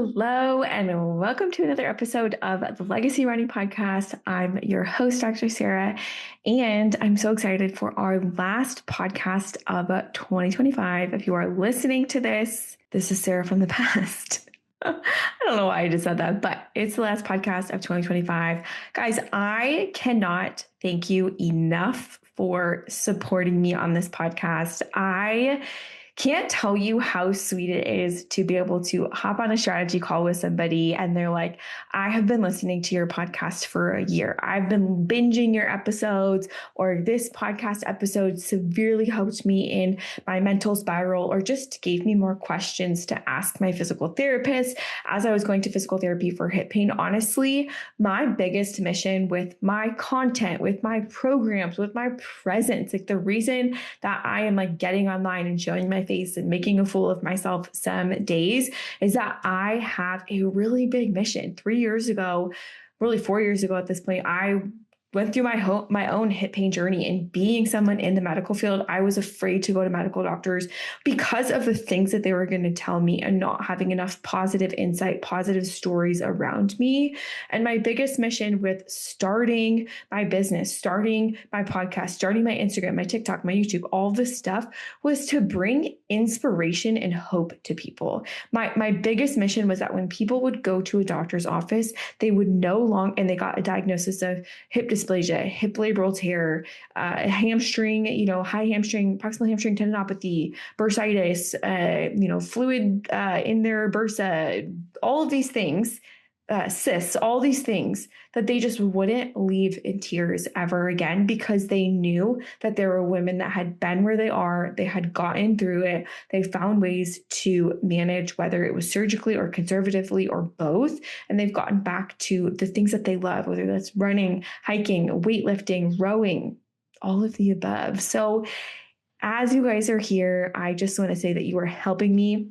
Hello, and welcome to another episode of the Legacy Running Podcast. I'm your host, Dr. Sarah, and I'm so excited for our last podcast of 2025. If you are listening to this is Sarah from the past. I don't know why I just said that, but it's the last podcast of 2025. Guys, I cannot thank you enough for supporting me on this podcast. I can't tell you how sweet it is to be able to hop on a strategy call with somebody and they're like, I have been listening to your podcast for a year. I've been binging your episodes, or this podcast episode severely helped me in my mental spiral, or just gave me more questions to ask my physical therapist as I was going to physical therapy for hip pain. Honestly, my biggest mission with my content, with my programs, with my presence, like the reason that I am like getting online and showing my face and making a fool of myself some days is that I have a really big mission. 3 years ago, really 4 years ago at this point, I went through my own hip pain journey, and being someone in the medical field, I was afraid to go to medical doctors because of the things that they were going to tell me and not having enough positive insight, positive stories around me. And my biggest mission with starting my business, starting my podcast, starting my Instagram, my TikTok, my YouTube, all this stuff was to bring inspiration and hope to people. My biggest mission was that when people would go to a doctor's office, they would and they got a diagnosis of hip dysplasia, hip labral tear, hamstring, high hamstring, proximal hamstring tendinopathy, bursitis, fluid in their bursa, all of these things, cysts, all these things that they just wouldn't leave in tears ever again, because they knew that there were women that had been where they are, they had gotten through it, they found ways to manage, whether it was surgically or conservatively or both, and they've gotten back to the things that they love, whether that's running, hiking, weightlifting, rowing, all of the above. So as you guys are here, I just want to say that you are helping me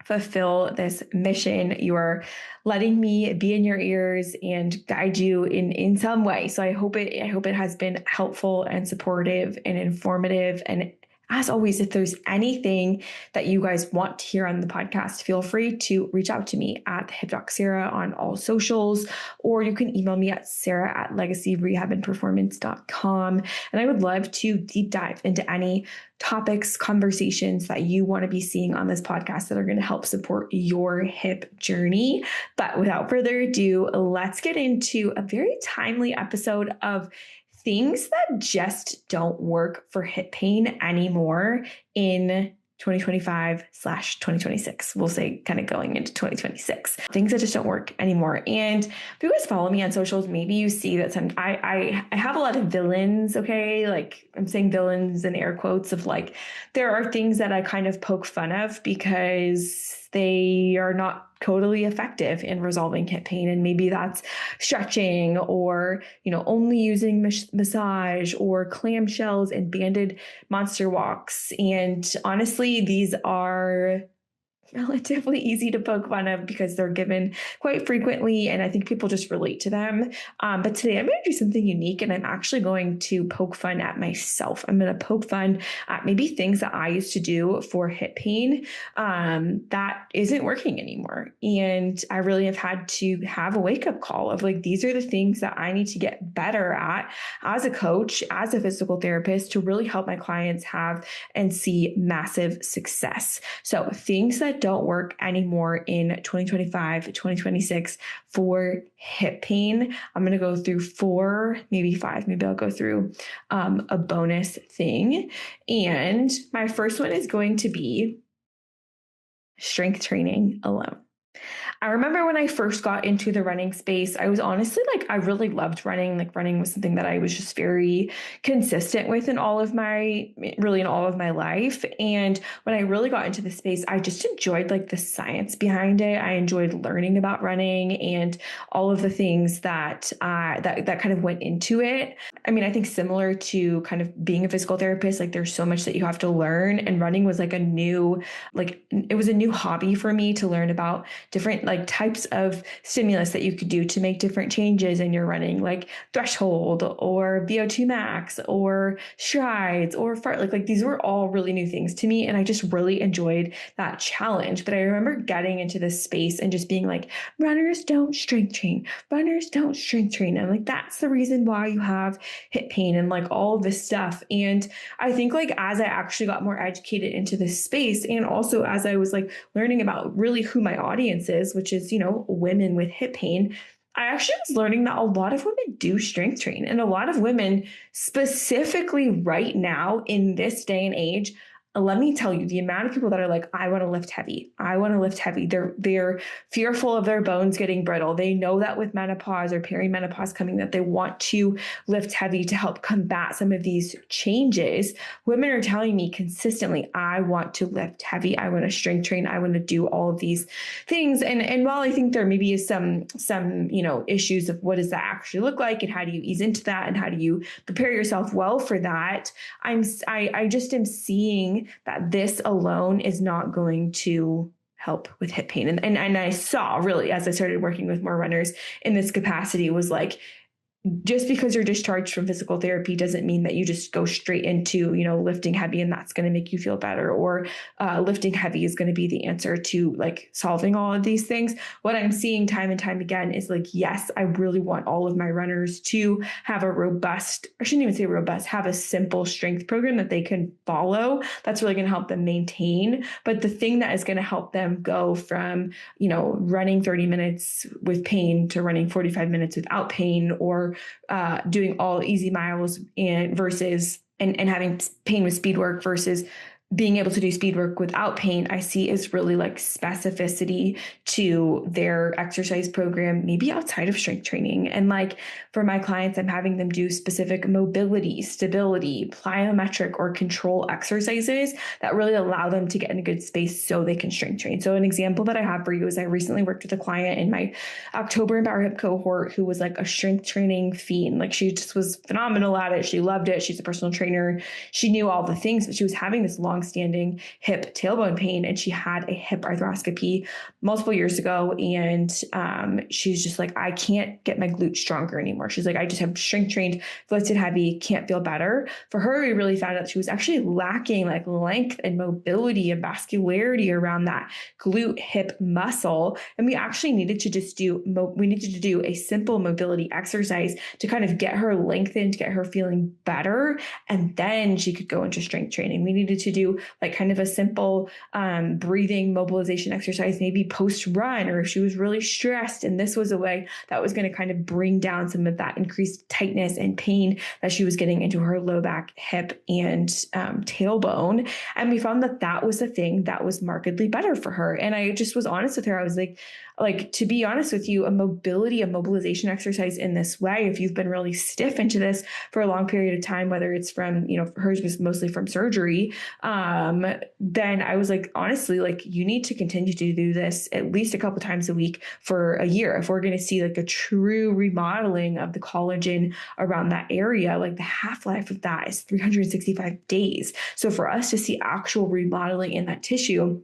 fulfill this mission. You are letting me be in your ears and guide you in some way. So I hope it has been helpful and supportive and informative. And as always, if there's anything that you guys want to hear on the podcast, feel free to reach out to me at Hip Doc Sarah on all socials, or you can email me at sarah@legacyrehabandperformance.com. And I would love to deep dive into any topics, conversations that you want to be seeing on this podcast that are going to help support your hip journey. But without further ado, let's get into a very timely episode of things that just don't work for hip pain anymore in 2025/2026. We'll say kind of going into 2026. Things that just don't work anymore. And if you guys follow me on socials, maybe you see that I have a lot of villains, okay? Like I'm saying villains in air quotes of like, there are things that I kind of poke fun of because they are not totally effective in resolving hip pain. And maybe that's stretching or, only using massage or clamshells and banded monster walks. And honestly, these are relatively easy to poke fun of because they're given quite frequently, and I think people just relate to them. But today I'm going to do something unique, and I'm actually going to poke fun at myself. I'm going to poke fun at maybe things that I used to do for hip pain that isn't working anymore. And I really have had to have a wake-up call of like, these are the things that I need to get better at as a coach, as a physical therapist, to really help my clients have and see massive success. So things that don't work anymore in 2025, 2026 for hip pain. I'm going to go through 4, maybe 5. Maybe I'll go through a bonus thing. And my first one is going to be strength training alone. I remember when I first got into the running space, I was honestly like, I really loved running. Like running was something that I was just very consistent with in all of my life. And when I really got into the space, I just enjoyed like the science behind it. I enjoyed learning about running and all of the things that kind of went into it. I mean, I think similar to kind of being a physical therapist, like there's so much that you have to learn, and running was like it was a new hobby for me to learn about different like types of stimulus that you could do to make different changes in your running, like threshold or VO2 max or strides or fart. Like these were all really new things to me. And I just really enjoyed that challenge. But I remember getting into this space and just being like, runners don't strength train, runners don't strength train. And like, that's the reason why you have hip pain and like all of this stuff. And I think like as I actually got more educated into this space, and also as I was like learning about really who my audience is, which is, women with hip pain, I actually was learning that a lot of women do strength train, and a lot of women specifically right now in this day and age. Let me tell you, the amount of people that are like, I want to lift heavy. I want to lift heavy. They're fearful of their bones getting brittle. They know that with menopause or perimenopause coming, that they want to lift heavy to help combat some of these changes. Women are telling me consistently, I want to lift heavy. I want to strength train. I want to do all of these things. And while I think there maybe is some issues of what does that actually look like and how do you ease into that and how do you prepare yourself well for that, I just am seeing that this alone is not going to help with hip pain. And I saw really, as I started working with more runners in this capacity, was like, just because you're discharged from physical therapy doesn't mean that you just go straight into, lifting heavy and that's going to make you feel better, or lifting heavy is going to be the answer to like solving all of these things. What I'm seeing time and time again is like, yes, I really want all of my runners to have a robust, I shouldn't even say robust, have a simple strength program that they can follow. That's really going to help them maintain. But the thing that is going to help them go from, running 30 minutes with pain to running 45 minutes without pain, or doing all easy miles and having pain with speed work versus being able to do speed work without pain, I see is really like specificity to their exercise program, maybe outside of strength training. And like for my clients, I'm having them do specific mobility, stability, plyometric, or control exercises that really allow them to get in a good space so they can strength train. So an example that I have for you is I recently worked with a client in my October Empower Hip cohort who was like a strength training fiend. Like she just was phenomenal at it. She loved it. She's a personal trainer. She knew all the things, but she was having this long-standing hip tailbone pain, and she had a hip arthroscopy multiple years ago. And she's just like, I can't get my glutes stronger anymore. She's like, I just have strength trained, lifted heavy, can't feel better. For her, we really found out she was actually lacking like length and mobility and vascularity around that glute hip muscle. And we actually needed to just do a simple mobility exercise to kind of get her lengthened, get her feeling better. And then she could go into strength training. We needed to do like kind of a simple breathing mobilization exercise, maybe post run, or if she was really stressed. And this was a way that was going to kind of bring down some of that increased tightness and pain that she was getting into her low back, hip, and tailbone. And we found that that was the thing that was markedly better for her. And I just was honest with her. I was like, to be honest with you, a mobilization exercise in this way, if you've been really stiff into this for a long period of time, whether it's from, hers was mostly from surgery, then I was like, honestly, like you need to continue to do this at least a couple times a week for a year. If we're going to see like a true remodeling of the collagen around that area, like the half-life of that is 365 days. So for us to see actual remodeling in that tissue,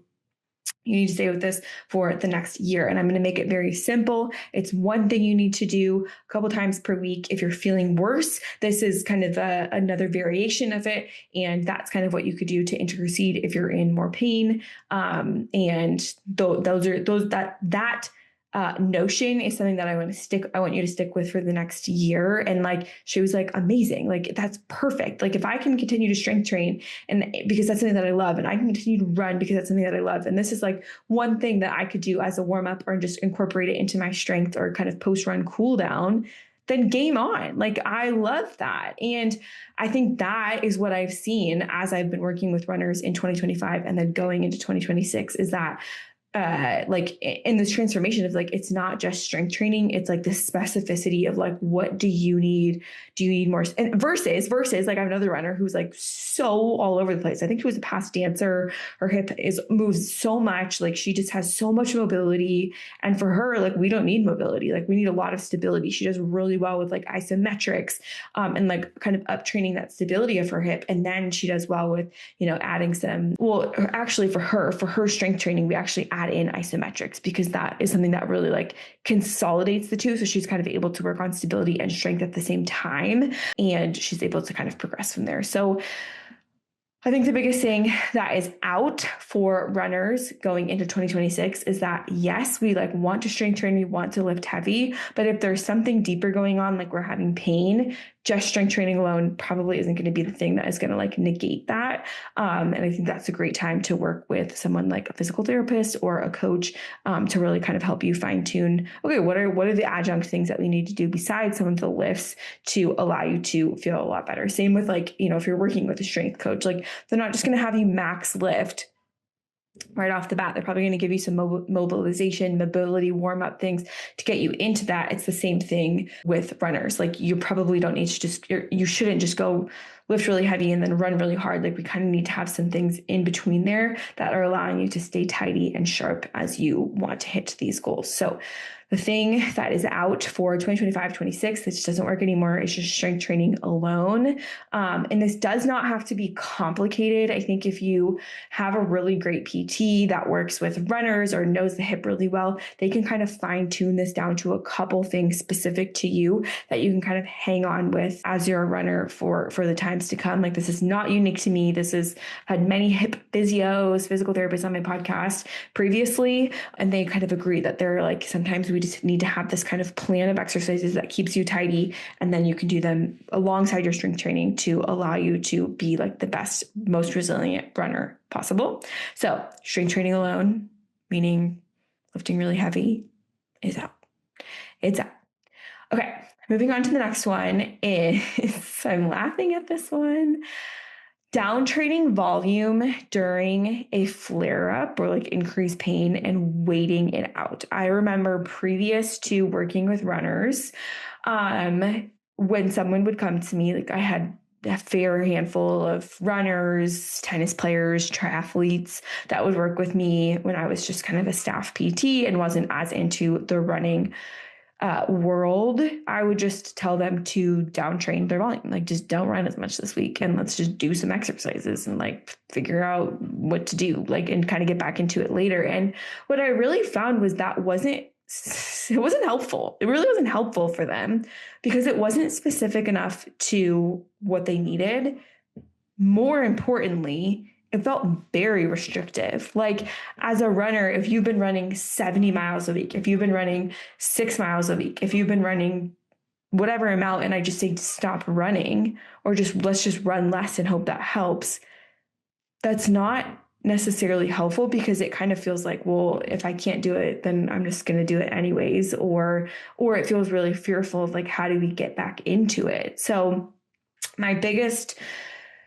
you need to stay with this for the next year. And I'm going to make it very simple. It's one thing you need to do a couple times per week. If you're feeling worse, this is kind of another variation of it. And that's kind of what you could do to intercede if you're in more pain. That notion is something that I want you to stick with for the next year. And like, she was like, amazing. Like, that's perfect. Like if I can continue to strength train and because that's something that I love, and I can continue to run because that's something that I love. And this is like one thing that I could do as a warm up or just incorporate it into my strength or kind of post run cool down, then game on. Like, I love that. And I think that is what I've seen as I've been working with runners in 2025 and then going into 2026 is that like in this transformation of like, it's not just strength training. It's like the specificity of like, what do you need? Do you need more? And versus like I have another runner who's like so all over the place. I think she was a past dancer. Her hip moves so much. Like she just has so much mobility. And for her, like, we don't need mobility. Like we need a lot of stability. She does really well with like isometrics and like kind of up training that stability of her hip. And then she does well with, adding some, well, actually for her strength training, we actually add add in isometrics because that is something that really like consolidates the two. So she's kind of able to work on stability and strength at the same time, and she's able to kind of progress from there. So I think the biggest thing that is out for runners going into 2026 is that, yes, we like want to strength train, we want to lift heavy, but if there's something deeper going on, like we're having pain, just strength training alone probably isn't going to be the thing that is going to like negate that. And I think that's a great time to work with someone like a physical therapist or a coach to really kind of help you fine tune, okay, what are the adjunct things that we need to do besides some of the lifts to allow you to feel a lot better. Same with like, if you're working with a strength coach, like they're not just going to have you max lift right off the bat. They're probably going to give you some mobilization, mobility, warm up things to get you into that. It's the same thing with runners. Like you probably don't need to you shouldn't just go lift really heavy and then run really hard. Like we kind of need to have some things in between there that are allowing you to stay tidy and sharp as you want to hit these goals. So the thing that is out for 2025-26, this doesn't work anymore, is just strength training alone. And this does not have to be complicated. I think if you have a really great PT that works with runners or knows the hip really well, they can kind of fine tune this down to a couple things specific to you that you can kind of hang on with as you're a runner for the times to come. Like this is not unique to me. This has had many hip physios, physical therapists on my podcast previously, and they kind of agree that they're like, sometimes we just need to have this kind of plan of exercises that keeps you tidy, and then you can do them alongside your strength training to allow you to be like the best, most resilient runner possible. So strength training alone, meaning lifting really heavy, is out. It's out. Okay, moving on to the next one is, I'm laughing at this one, down training volume during a flare-up or like increased pain and waiting it out. I remember previous to working with runners, when someone would come to me, like I had a fair handful of runners, tennis players, triathletes that would work with me when I was just kind of a staff PT and wasn't as into the running world. I would just tell them to down train their volume, like just don't run as much this week and let's just do some exercises and like figure out what to do, like, and kind of get back into it later. And what I really found was that it wasn't helpful. It really wasn't helpful for them because it wasn't specific enough to what they needed. More importantly, it felt very restrictive. Like as a runner, if you've been running 70 miles a week, if you've been running 6 miles a week, if you've been running whatever amount, and I just say stop running or just let's just run less and hope that helps, that's not necessarily helpful because it kind of feels like, well, if I can't do it, then I'm just going to do it anyways. Or it feels really fearful of like, how do we get back into it? So my biggest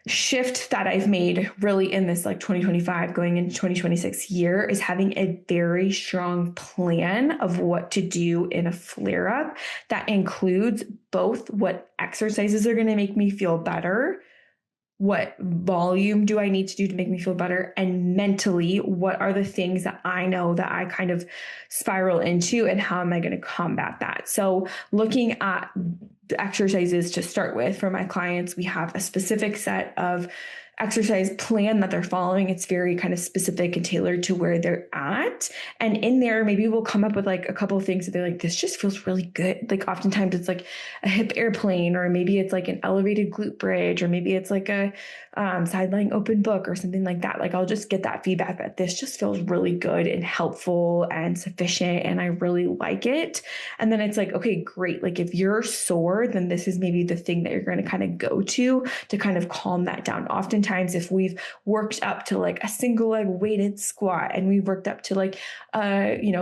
shift that I've made really in this like 2025 going into 2026 year is having a very strong plan of what to do in a flare up that includes both what exercises are going to make me feel better, what volume do I need to do to make me feel better, and mentally, what are the things that I know that I kind of spiral into and how am I going to combat that? So looking at the exercises to start with for my clients, we have a specific set of exercise plan that they're following. It's very kind of specific and tailored to where they're at. And in there, maybe we'll come up with like a couple of things that they're like, this just feels really good. Like oftentimes it's like a hip airplane, or maybe it's like an elevated glute bridge, or maybe it's like a side lying open book or something like that. Like I'll just get that feedback that this just feels really good and helpful and sufficient. And I really like it. And then it's like, okay, great. Like if you're sore, then this is maybe the thing that you're going to kind of go to kind of calm that down. Oftentimes, if we've worked up to like a single leg weighted squat, and we've worked up to like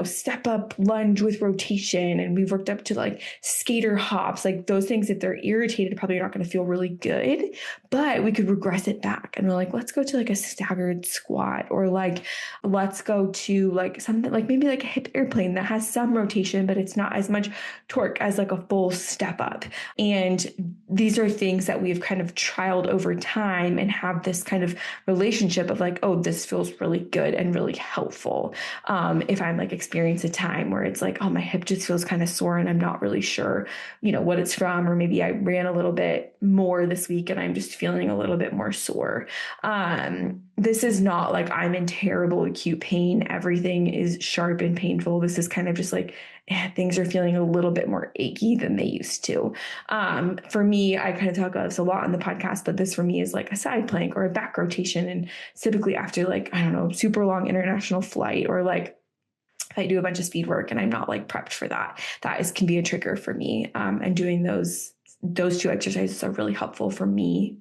step up lunge with rotation, and we've worked up to like skater hops, like those things, if they're irritated, probably not going to feel really good, but we could regress it back and we're like, let's go to like a staggered squat, or like let's go to like something like maybe like a hip airplane that has some rotation, but it's not as much torque as like a full step up. And these are things that we've kind of trialed over time and have this kind of relationship of like, oh, this feels really good and really helpful. If I'm like experiencing a time where it's like, oh, my hip just feels kind of sore and I'm not really sure, what it's from, or maybe I ran a little bit more this week and I'm just feeling a little bit more sore. This is not like I'm in terrible acute pain. Everything is sharp and painful. This is kind of just like things are feeling a little bit more achy than they used to. For me, I kind of talk about this a lot on the podcast, but this for me is like a side plank or a back rotation. And typically after like, I don't know, super long international flight, or like if I do a bunch of speed work and I'm not like prepped for that, can be a trigger for me. And doing those two exercises are really helpful for me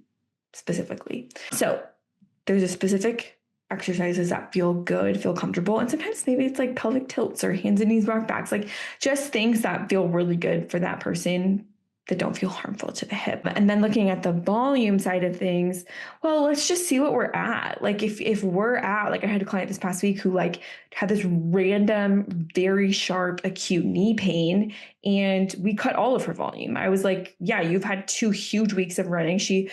specifically. So there's a specific exercises that feel good, feel comfortable. And sometimes maybe it's like pelvic tilts or hands and knees, rock backs, like just things that feel really good for that person that don't feel harmful to the hip. And then looking at the volume side of things, well, let's just see what we're at. Like if we're at, like I had a client this past week who like had this random, very sharp, acute knee pain, and we cut all of her volume. I was like, yeah, you've had 2 huge weeks of running. She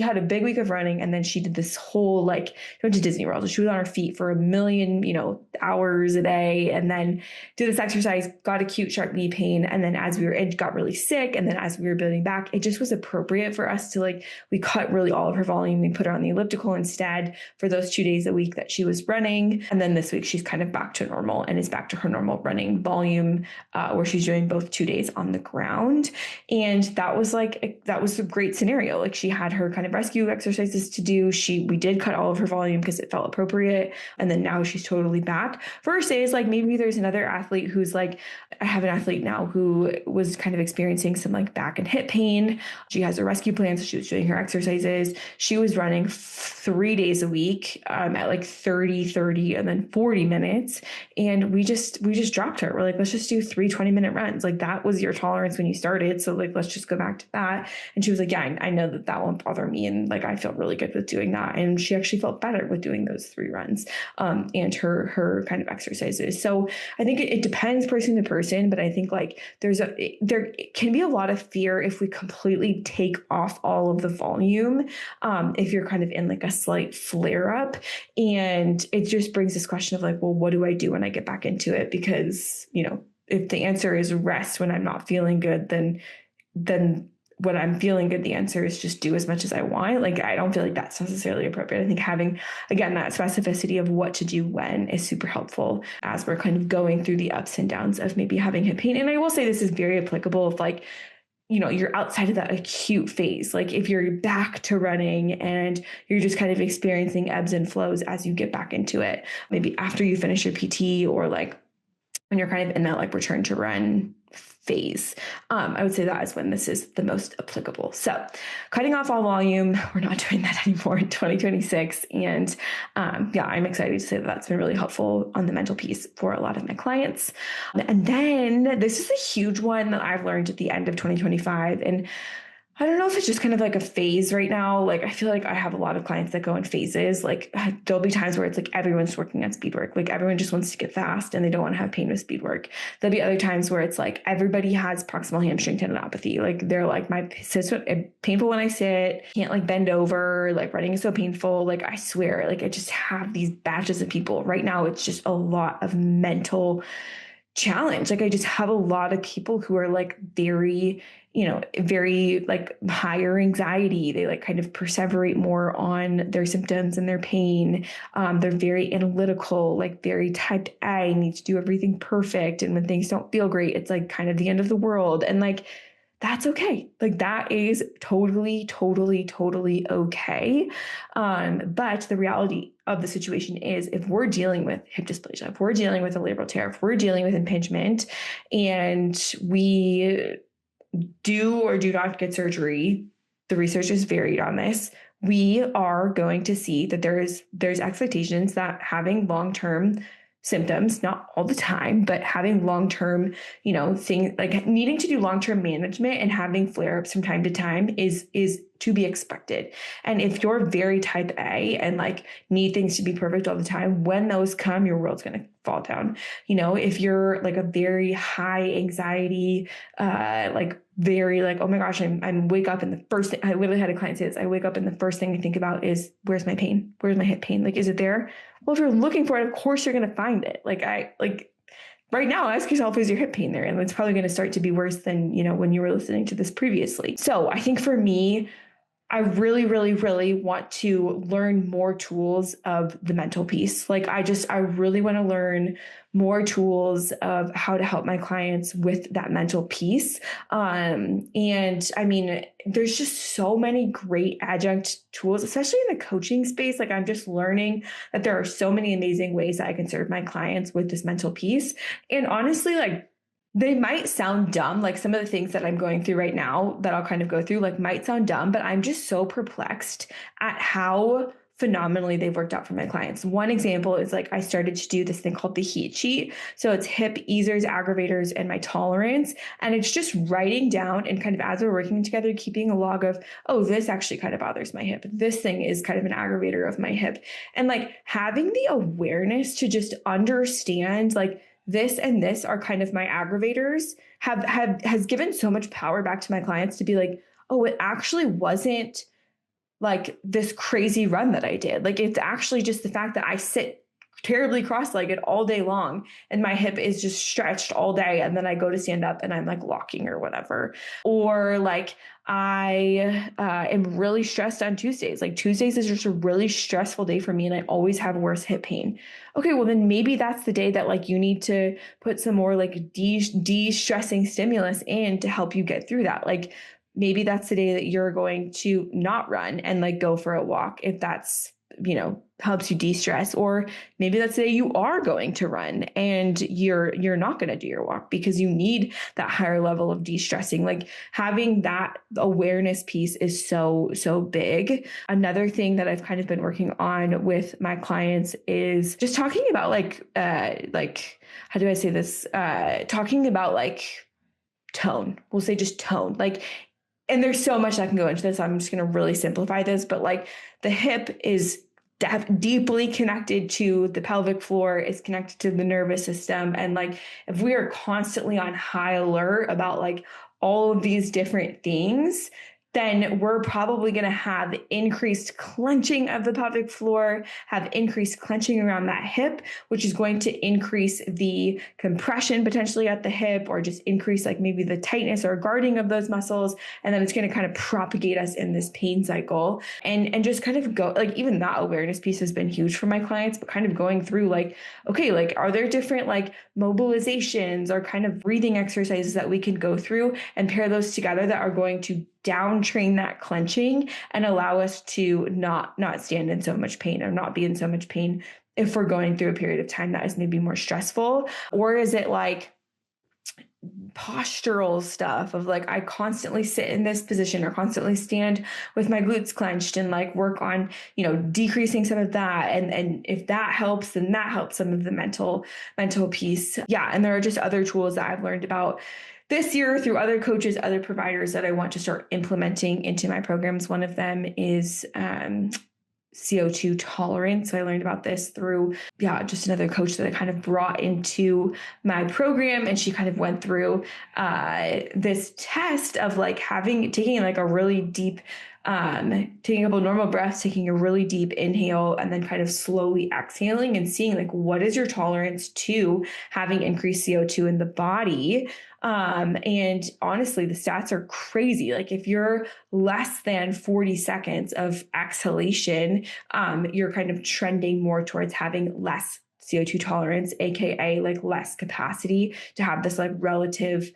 had a big week of running, and then she did this whole, like, she went to Disney World. So she was on her feet for 1,000,000, hours a day, and then did this exercise, got acute sharp knee pain. And then it got really sick. And then as we were building back, it just was appropriate for us to we cut really all of her volume. We put her on the elliptical instead for those 2 days a week that she was running. And then this week she's kind of back to normal and is back to her normal running volume, where she's doing both 2 days on the ground. And that was a great scenario. Like she had her kind of rescue exercises to do. We did cut all of her volume because it felt appropriate. And then now she's totally back. Versus like maybe there's another athlete who's like, I have an athlete now who was kind of experiencing some like back and hip pain. She has a rescue plan. So she was doing her exercises. She was running 3 days a week, at like 30, and then 40 minutes. And we just dropped her. We're like, let's just do 3 20-minute runs. Like that was your tolerance when you started. So like, let's just go back to that. And she was like, yeah, I know that won't bother me. And like, I feel really good with doing that. And she actually felt better with doing those 3 runs, and her kind of exercises. So I think it depends person to person, but I think like there can be a lot of fear if we completely take off all of the volume, if you're kind of in like a slight flare up. And it just brings this question of like, well, what do I do when I get back into it? Because, if the answer is rest when I'm not feeling good, then when I'm feeling good, the answer is just do as much as I want. Like, I don't feel like that's necessarily appropriate. I think having, again, that specificity of what to do when is super helpful as we're kind of going through the ups and downs of maybe having hip pain. And I will say this is very applicable if like, you're outside of that acute phase. Like if you're back to running and you're just kind of experiencing ebbs and flows as you get back into it, maybe after you finish your PT, or like when you're kind of in that like return to run phase, I would say that is when this is the most applicable. So cutting off all volume, we're not doing that anymore in 2026. And I'm excited to say that that's been really helpful on the mental piece for a lot of my clients. And then this is a huge one that I've learned at the end of 2025. And I don't know if it's just kind of like a phase right now. Like, I feel like I have a lot of clients that go in phases. Like there'll be times where it's like everyone's working on speed work. Like everyone just wants to get fast and they don't want to have pain with speed work. There'll be other times where it's like everybody has proximal hamstring tendinopathy. Like they're like, my sits painful when I sit, can't like bend over, like running is so painful. Like I swear, like I just have these batches of people right now. It's just a lot of mental challenge. Like I just have a lot of people who are like very like higher anxiety. They like kind of perseverate more on their symptoms and their pain. They're very analytical, like very type A, need to do everything perfect. And when things don't feel great, it's like kind of the end of the world. And like, that's okay. Like that is totally, totally, totally okay. But the reality of the situation is if we're dealing with hip dysplasia, if we're dealing with a labral tear, if we're dealing with impingement, and we do or do not get surgery, the research is varied on this. We are going to see that there's expectations that having long-term symptoms, not all the time, but having long-term, things like needing to do long-term management and having flare-ups from time to time is to be expected. And if you're very type A and like need things to be perfect all the time, when those come, your world's going to fall down. If you're like a very high anxiety, like very like, oh my gosh, I'm wake up and the first thing, I literally had a client say this, I wake up and the first thing I think about is, where's my pain? Where's my hip pain? Like, is it there? Well, if you're looking for it, of course you're going to find it. Right now, ask yourself, is your hip pain there? And it's probably going to start to be worse than, when you were listening to this previously. So I think for me, I really, really, really want to learn more tools of the mental piece. I really want to learn more tools of how to help my clients with that mental piece. And I mean, there's just so many great adjunct tools, especially in the coaching space. Like, I'm just learning that there are so many amazing ways that I can serve my clients with this mental piece. And honestly, like, they might sound dumb, like some of the things that I'm going through right now that I'll kind of go through, like might sound dumb, but I'm just so perplexed at how phenomenally they've worked out for my clients. One example is like I started to do this thing called the heat sheet. So it's hip, easers, aggravators, and my tolerance. And it's just writing down and kind of as we're working together, keeping a log of, oh, this actually kind of bothers my hip. This thing is kind of an aggravator of my hip. And like having the awareness to just understand like this and this are kind of my aggravators has given so much power back to my clients to be like, oh, it actually wasn't like this crazy run that I did. Like it's actually just the fact that I sit terribly cross-legged all day long and my hip is just stretched all day and then I go to stand up and I'm like locking or whatever. Or like I am really stressed on Tuesdays. Like Tuesdays is just a really stressful day for me and I always have worse hip pain. Okay, well then maybe that's the day that like you need to put some more like de-stressing stimulus in to help you get through that. Like maybe that's the day that you're going to not run and like go for a walk if that's, helps you de-stress. Or maybe that's the day you are going to run and you're not going to do your walk because you need that higher level of de-stressing. Like having that awareness piece is so big. Another thing that I've kind of been working on with my clients is just talking about like how do I say this? Talking about like tone. We'll say just tone. Like, and there's so much that can go into this. I'm just going to really simplify this, but like the hip is deeply connected to the pelvic floor, is connected to the nervous system. And like, if we are constantly on high alert about like all of these different things, then we're probably going to have increased clenching of the pelvic floor, have increased clenching around that hip, which is going to increase the compression potentially at the hip or just increase like maybe the tightness or guarding of those muscles. And then it's going to kind of propagate us in this pain cycle and just kind of go like, even that awareness piece has been huge for my clients, but kind of going through like, okay, like are there different like mobilizations or kind of breathing exercises that we can go through and pair those together that are going to down train that clenching and allow us to not stand in so much pain or not be in so much pain if we're going through a period of time that is maybe more stressful? Or is it like postural stuff of like I constantly sit in this position or constantly stand with my glutes clenched and like work on decreasing some of that, and if that helps, then that helps some of the mental piece. Yeah, and there are just other tools that I've learned about this year through other coaches, other providers that I want to start implementing into my programs. One of them is CO2 tolerance. So I learned about this through, just another coach that I kind of brought into my program. And she kind of went through this test of like taking like a really deep, taking a couple normal breaths, taking a really deep inhale, and then kind of slowly exhaling and seeing like, what is your tolerance to having increased CO2 in the body? And honestly, the stats are crazy. Like if you're less than 40 seconds of exhalation, you're kind of trending more towards having less CO2 tolerance, AKA like less capacity to have this like relative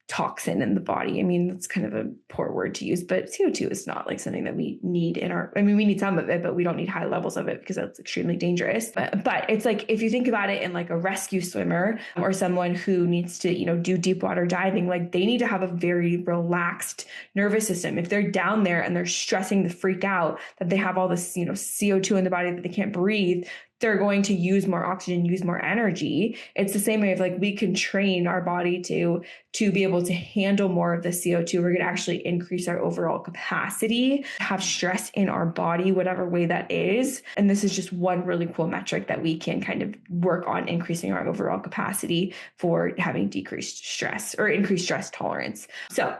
toxin in the body. I mean, that's kind of a poor word to use, but CO2 is not like something that we need we need some of it, but we don't need high levels of it because that's extremely dangerous. But it's like, if you think about it in like a rescue swimmer or someone who needs to, do deep water diving, like they need to have a very relaxed nervous system. If they're down there and they're stressing the freak out that they have all this, CO2 in the body that they can't breathe, they're going to use more oxygen, use more energy. It's the same way of like, we can train our body to be able to handle more of the CO2. We're going to actually increase our overall capacity, have stress in our body, whatever way that is. And this is just one really cool metric that we can kind of work on increasing our overall capacity for having decreased stress or increased stress tolerance. So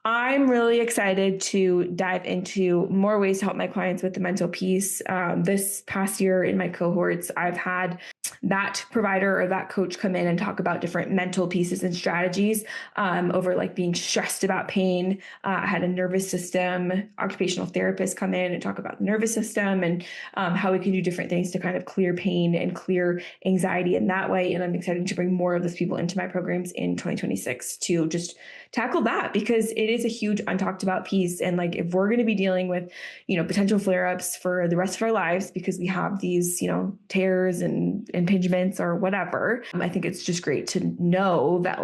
I'm really excited to dive into more ways to help my clients with the mental piece. This past year in my cohorts, I've had that provider or that coach come in and talk about different mental pieces and strategies over like being stressed about pain. I had a nervous system occupational therapist come in and talk about the nervous system and how we can do different things to kind of clear pain and clear anxiety in that way. And I'm excited to bring more of those people into my programs in 2026 to just tackle that, because it is a huge untalked about piece. And like, if we're going to be dealing with, potential flare-ups for the rest of our lives because we have these, tears and impingements or whatever, I think it's just great to know that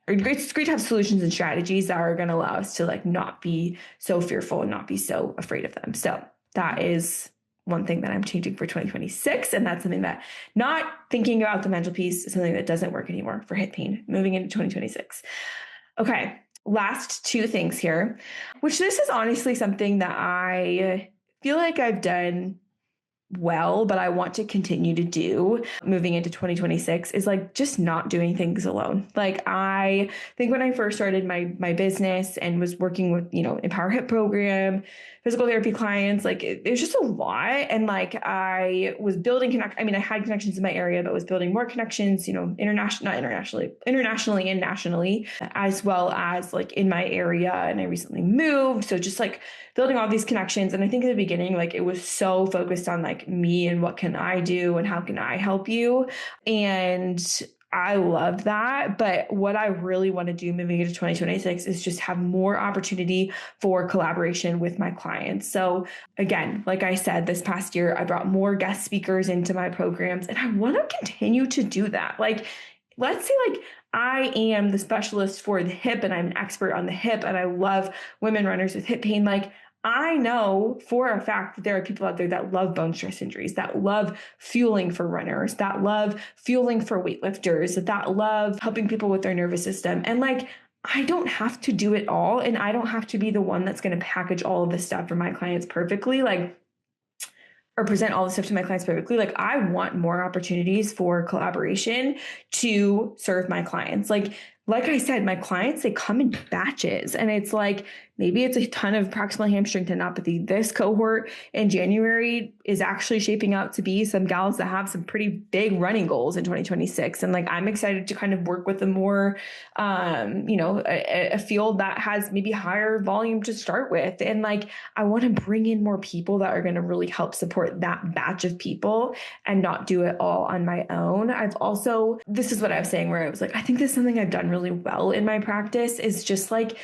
it's great to have solutions and strategies that are going to allow us to like not be so fearful and not be so afraid of them. So that is one thing that I'm changing for 2026. And that's something that, not thinking about the mental piece, is something that doesn't work anymore for hip pain moving into 2026. Okay, last two things here, which this is honestly something that I feel like I've done well, but I want to continue to do moving into 2026, is like just not doing things alone. Like, I think when I first started my business and was working with, Empower Hip program, physical therapy clients, like it was just a lot. And like I was building I had connections in my area, but was building more connections, internationally and nationally, as well as like in my area. And I recently moved. So just like building all these connections. And I think at the beginning, like it was so focused on like me and what can I do and how can I help you? And I love that. But what I really want to do moving into 2026 is just have more opportunity for collaboration with my clients. So again, like I said, this past year, I brought more guest speakers into my programs, and I want to continue to do that. Like, let's say like I am the specialist for the hip and I'm an expert on the hip and I love women runners with hip pain. Like, I know for a fact that there are people out there that love bone stress injuries, that love fueling for runners, that love fueling for weightlifters, that love helping people with their nervous system. And like, I don't have to do it all. And I don't have to be the one that's going to package all of this stuff for my clients perfectly. Like, or present all the stuff to my clients perfectly. Like, I want more opportunities for collaboration to serve my clients. Like I said, my clients, they come in batches, and it's like, maybe it's a ton of proximal hamstring tendinopathy. This cohort in January is actually shaping out to be some gals that have some pretty big running goals in 2026. And like, I'm excited to kind of work with a more, a field that has maybe higher volume to start with. And like, I want to bring in more people that are going to really help support that batch of people and not do it all on my own. This is what I was saying, where I was like, I think this is something I've done really well in my practice, is just like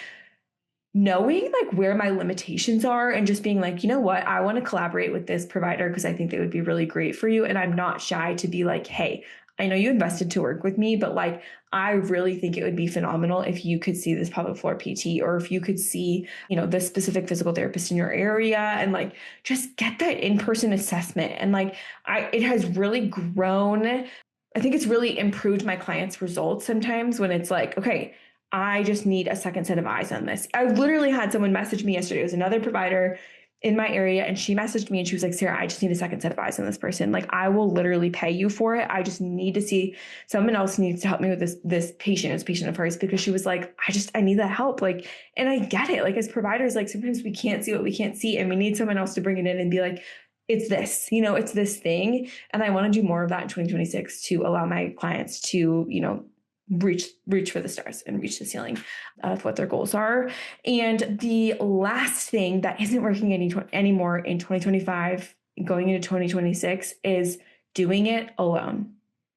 knowing like where my limitations are and just being like, you know what, I want to collaborate with this provider because I think they would be really great for you. And I'm not shy to be like, hey, I know you invested to work with me, but like, I really think it would be phenomenal if you could see this pelvic floor PT, or if you could see, this specific physical therapist in your area, and like, just get that in-person assessment. And like, it has really grown. I think it's really improved my clients' results sometimes when it's like, okay, I just need a second set of eyes on this. I literally had someone message me yesterday. It was another provider in my area, and she messaged me and she was like, Sarah, I just need a second set of eyes on this person. Like, I will literally pay you for it. I just need to see, someone else needs to help me with this patient, this patient of hers, because she was like, I need that help. Like, and I get it. Like, as providers, like, sometimes we can't see what we can't see, and we need someone else to bring it in and be like, it's this, it's this thing. And I want to do more of that in 2026 to allow my clients to, reach for the stars and reach the ceiling of what their goals are. And the last thing that isn't working anymore in 2025 going into 2026 is doing it alone.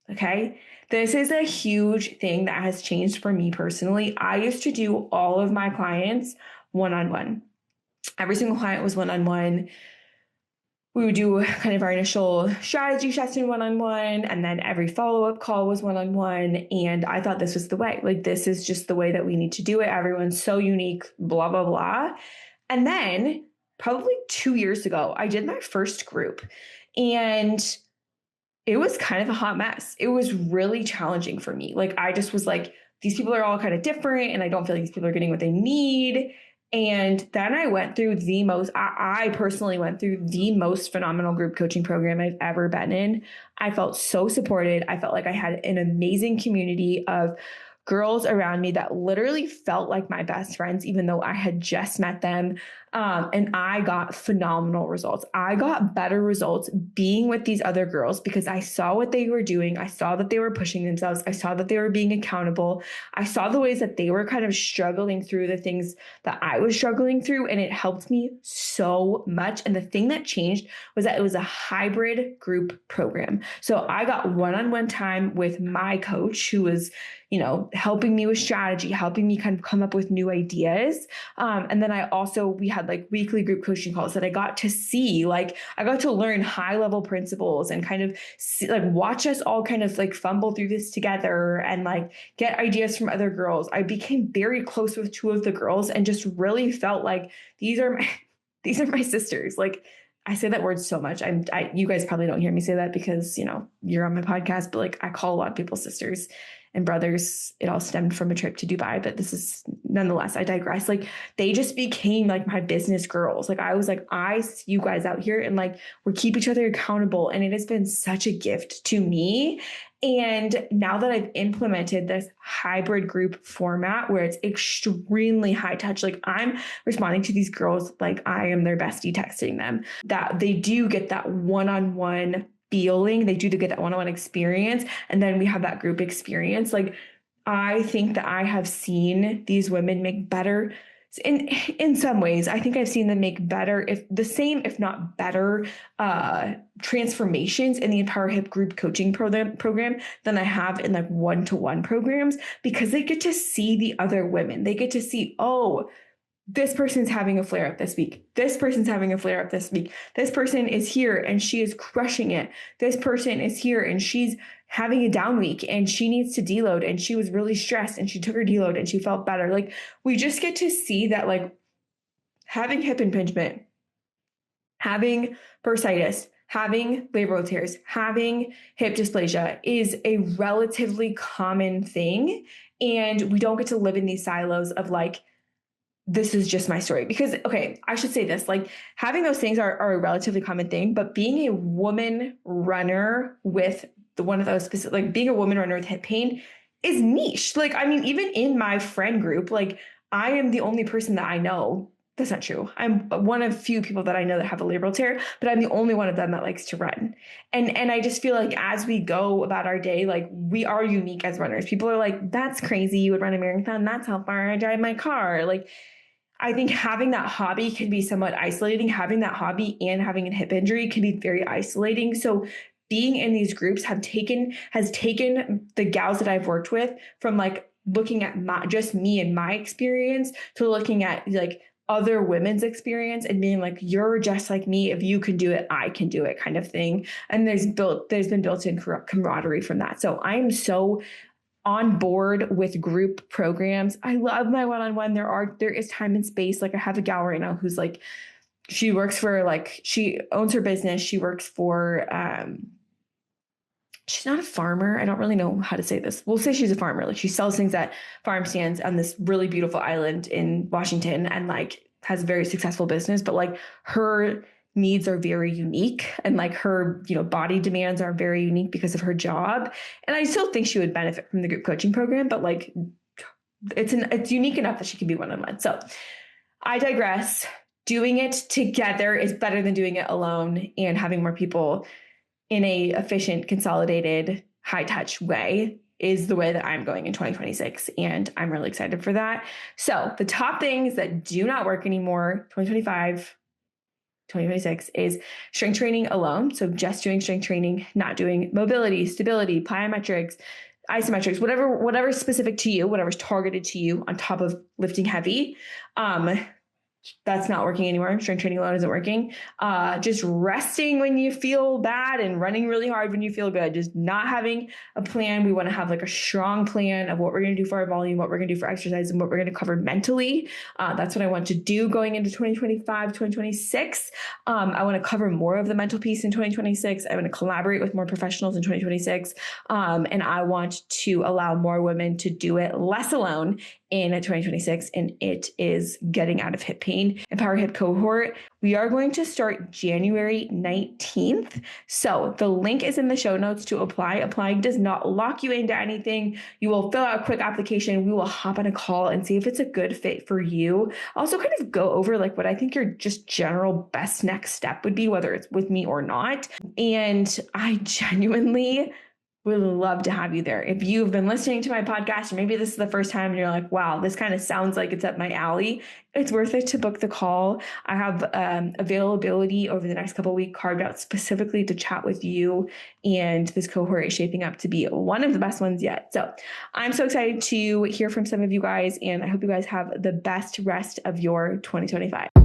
Okay. This is a huge thing that has changed for me personally. I used to do all of my clients one-on-one. Every single client was one-on-one. We would do kind of our initial strategy session one-on-one, and then every follow-up call was one-on-one. And I thought this was the way. Like, this is just the way that we need to do it. Everyone's so unique, blah, blah, blah. And then probably 2 years ago, I did my first group, and it was kind of a hot mess. It was really challenging for me. Like, I just was like, these people are all kind of different, and I don't feel like these people are getting what they need. And then I went through I personally went through the most phenomenal group coaching program I've ever been in. I felt so supported. I felt like I had an amazing community of girls around me that literally felt like my best friends, even though I had just met them. And I got phenomenal results. I got better results being with these other girls because I saw what they were doing. I saw that they were pushing themselves. I saw that they were being accountable. I saw the ways that they were kind of struggling through the things that I was struggling through. And it helped me so much. And the thing that changed was that it was a hybrid group program. So I got one-on-one time with my coach who was, helping me with strategy, helping me kind of come up with new ideas. And then we had like weekly group coaching calls that I got to see, like I got to learn high level principles and kind of see, like watch us all kind of like fumble through this together and like get ideas from other girls. I became very close with two of the girls and just really felt like these are my sisters. Like I say that word so much. You guys probably don't hear me say that because, you're on my podcast, but like I call a lot of people sisters and brothers. It all stemmed from a trip to Dubai, but this is nonetheless, I digress. Like they just became like my business girls. Like I was like, I see you guys out here and like we keep each other accountable. And it has been such a gift to me. And now that I've implemented this hybrid group format where it's extremely high touch, like I'm responding to these girls like I am their bestie texting them, that they do get that one-on-one feeling. They do get that one-on-one experience. And then we have that group experience. Like I think that I have seen these women make better in some ways. I think I've seen them make better, if not better, transformations in the Empower Hip group coaching program than I have in like one-to-one programs, because they get to see the other women. They get to see, oh, this person's having a flare up this week. This person's having a flare up this week. This person is here and she is crushing it. This person is here and she's having a down week and she needs to deload and she was really stressed and she took her deload and she felt better. Like we just get to see that like having hip impingement, having bursitis, having labral tears, having hip dysplasia is a relatively common thing. And we don't get to live in these silos of like, this is just my story. Because, okay, I should say this, like having those things are a relatively common thing, but being a woman runner with one of those specific, like being a woman runner with hip pain is niche. Like, I mean, even in my friend group, like I am the only person that I know. That's not true. I'm one of few people that I know that have a labral tear, but I'm the only one of them that likes to run. And I just feel like as we go about our day, like we are unique as runners. People are like, that's crazy. You would run a marathon. That's how far I drive my car. Like, I think having that hobby can be somewhat isolating. Having that hobby and having a hip injury can be very isolating. So being in these groups has taken the gals that I've worked with from like looking at just me and my experience to looking at like other women's experience and being like, you're just like me. If you can do it, I can do it kind of thing. And there's been built-in camaraderie from that. So I'm so on board with group programs. I love my one-on-one. There is time and space. Like I have a gal right now who's like, she works for like, she owns her business. She works for, she's not a farmer. I don't really know how to say this. We'll say she's a farmer. Like she sells things at farm stands on this really beautiful island in Washington and like has a very successful business, but like her needs are very unique and like her, body demands are very unique because of her job. And I still think she would benefit from the group coaching program, but like it's unique enough that she can be one-on-one. So I digress. Doing it together is better than doing it alone, and having more people in a efficient, consolidated, high touch way is the way that I'm going in 2026. And I'm really excited for that. So the top things that do not work anymore, 2026 is strength training alone. So just doing strength training, not doing mobility, stability, plyometrics, isometrics, whatever's specific to you, whatever's targeted to you on top of lifting heavy. That's not working anymore. Strength training alone isn't working. Just resting when you feel bad and running really hard when you feel good. Just not having a plan. We want to have like a strong plan of what we're going to do for our volume, what we're going to do for exercise, and what we're going to cover mentally. That's what I want to do going into 2025, 2026. I want to cover more of the mental piece in 2026. I want to collaborate with more professionals in 2026. And I want to allow more women to do it less alone in 2026. And it is getting out of hip pain main Empower Hip cohort. We are going to start January 19th. So the link is in the show notes to apply. Applying does not lock you into anything. You will fill out a quick application. We will hop on a call and see if it's a good fit for you. Also kind of go over like what I think your just general best next step would be, whether it's with me or not. And I genuinely would love to have you there. If you've been listening to my podcast, or maybe this is the first time and you're like, wow, this kind of sounds like it's up my alley, it's worth it to book the call. I have availability over the next couple of weeks carved out specifically to chat with you. And this cohort is shaping up to be one of the best ones yet. So I'm so excited to hear from some of you guys, and I hope you guys have the best rest of your 2025.